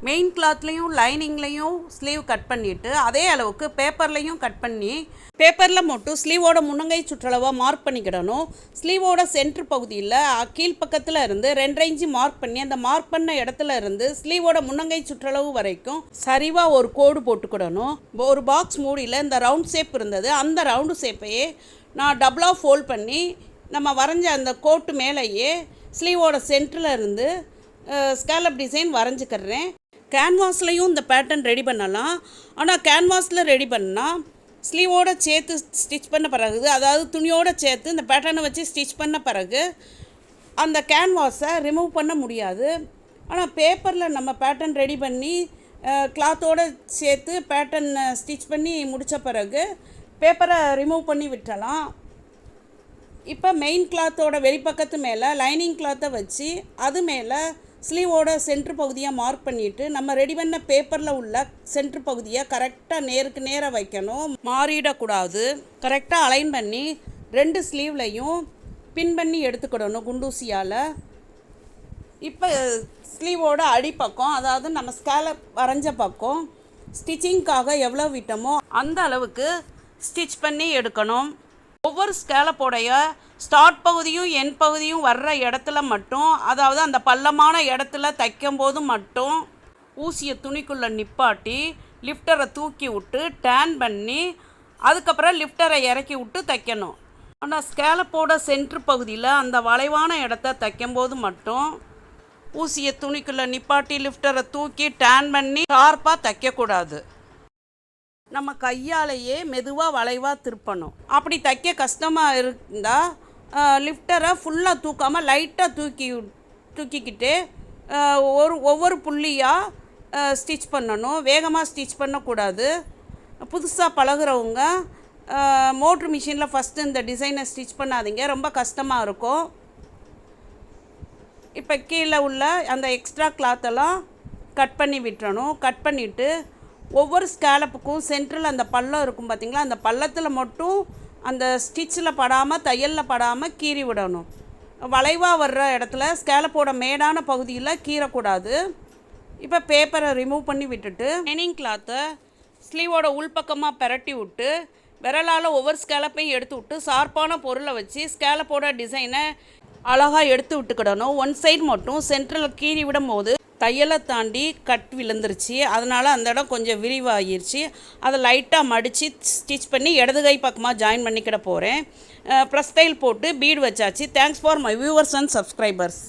Main கிளாத்லேயும் லைனிங்லேயும் sleeve cut பண்ணிவிட்டு அதே அளவுக்கு பேப்பர்லேயும் கட் பண்ணி பேப்பரில் மட்டும் ஸ்லீவோட முன்னங்கை சுற்றளவாக மார்க் பண்ணிக்கிடணும். ஸ்லீவோட சென்ட்ரு பகுதியில் கீழ்ப்பக்கத்தில் இருந்து 2 இன்ச்சு மார்க் பண்ணி அந்த மார்க் பண்ண இடத்துல இருந்து ஸ்லீவோட முன்னங்கை சுற்றளவு வரைக்கும் சரிவாக ஒரு கோடு போட்டுக்கிடணும். ஒரு பாக்ஸ் மூடியில் இந்த ரவுண்ட் ஷேப் இருந்தது, அந்த ரவுண்டு ஷேப்பையே நான் டபுளாக ஃபோல்ட் பண்ணி நம்ம வரைஞ்ச அந்த கோட்டு மேலேயே ஸ்லீவோட சென்டரில் இருந்து ஸ்கேலப் டிசைன் வரைஞ்சிக்கிறேன். கேன்வாஸ்லையும் இந்த பேட்டர்ன் ரெடி பண்ணலாம். ஆனால் கேன்வாஸில் ரெடி பண்ணால் ஸ்லீவோடு சேர்த்து ஸ்டிச் பண்ண பிறகு, அதாவது துணியோடு சேர்த்து இந்த பேட்டர்னை வச்சு ஸ்டிச் பண்ண பிறகு அந்த கேன்வாஸை ரிமூவ் பண்ண முடியாது. ஆனால் பேப்பரில் நம்ம பேட்டர்ன் ரெடி பண்ணி கிளாத்தோடு சேர்த்து பேட்டர்ன் ஸ்டிச் பண்ணி முடித்த பிறகு பேப்பரை ரிமூவ் பண்ணி விட்டுறலாம். இப்போ மெயின் கிளாத்தோட வெளிப்பக்கத்து மேலே லைனிங் கிளாத்தை வச்சு அது மேலே ஸ்லீவோட சென்ட்ரு பகுதியை மார்க் பண்ணிவிட்டு நம்ம ரெடி பண்ண பேப்பரில் உள்ள சென்ட்ரு பகுதியை கரெக்டாக நேருக்கு நேராக வைக்கணும், மாறிடக்கூடாது. கரெக்டாக அலைன் பண்ணி 2 ஸ்லீவ்லையும் பின் பண்ணி எடுத்துக்கிடணும் குண்டூசியால். இப்போ ஸ்லீவோட அடிப்பக்கம், அதாவது நம்ம ஸ்கேலப் வரைஞ்ச பக்கம் ஸ்டிச்சிங்க்காக எவ்வளோ விட்டோமோ அந்த அளவுக்கு ஸ்டிச் பண்ணி எடுக்கணும். ஒவ்வொரு ஸ்கேலப்போடைய ஸ்டார்ட் பகுதியும் என் பகுதியும் வர்ற இடத்துல மட்டும், அதாவது அந்த பள்ளமான இடத்துல தைக்கும்போது மட்டும் ஊசியை துணிக்குள்ளே நிப்பாட்டி லிஃப்டரை தூக்கி விட்டு டேன் பண்ணி அதுக்கப்புறம் லிஃப்டரை இறக்கி விட்டு தைக்கணும். ஆனால் ஸ்கேலப்போட சென்ட்ரு பகுதியில் அந்த வளைவான இடத்த தைக்கும்போது மட்டும் ஊசியை துணிக்குள்ளே நிப்பாட்டி லிஃப்டரை தூக்கி டேன் பண்ணி ஷார்ப்பாக தைக்கக்கூடாது. நம்ம கையாலேயே மெதுவாக வளைவாக திருப்பணும். அப்படி தைக்க கஷ்டமாக இருந்தால் லிஃப்டரை ஃபுல்லாக தூக்காமல் லைட்டாக தூக்கிக்கிட்டு ஒவ்வொரு புள்ளியாக ஸ்டிச் பண்ணணும். வேகமாக ஸ்டிச் பண்ணக்கூடாது. புதுசாக பழகுறவங்க மோட்ரு மிஷினில் ஃபஸ்ட்டு இந்த டிசைனை ஸ்டிச் பண்ணாதீங்க, ரொம்ப கஷ்டமாக இருக்கும். இப்போ கீழே உள்ள அந்த எக்ஸ்ட்ரா கிளாத்தெல்லாம் கட் பண்ணி விட்டுறணும். கட் பண்ணிவிட்டு ஒவ்வொரு ஸ்கேலப்புக்கும் சென்ட்ரில் அந்த பள்ளம் இருக்கும் பார்த்திங்களா, அந்த பள்ளத்தில் மட்டும் அந்த ஸ்டிச்சில் படாமல் தையலில் படாமல் கீறி விடணும். வளைவாக வர்ற இடத்துல ஸ்கேலப்போட மேடான பகுதியில் கீறக்கூடாது. இப்போ பேப்பரை ரிமூவ் பண்ணி விட்டுட்டு லைனிங் கிளாத்தை ஸ்லீவோட உள்பக்கமாக பெரட்டி விட்டு விரலால் ஒவ்வொரு ஸ்கேலப்பையும் எடுத்து விட்டு ஷார்ப்பான பொருளை வச்சு ஸ்கேலப்போட டிசைனை அழகாக எடுத்து விட்டுக்கிடணும். ஒன் சைடு மட்டும் சென்ட்ரில் கீறி விடும் போது தையலை தாண்டி கட் விழுந்துருச்சு, அதனால் அந்த இடம் கொஞ்சம் விரிவாகிருச்சு. அதை லைட்டாக மடித்து ஸ்டிச் பண்ணி இடது கை பக்கமாக ஜாயின் பண்ணிக்கிட போகிறேன். ப்ரெஸ் தையல் போட்டு பீடு வச்சாச்சு. Thanks for my viewers and subscribers.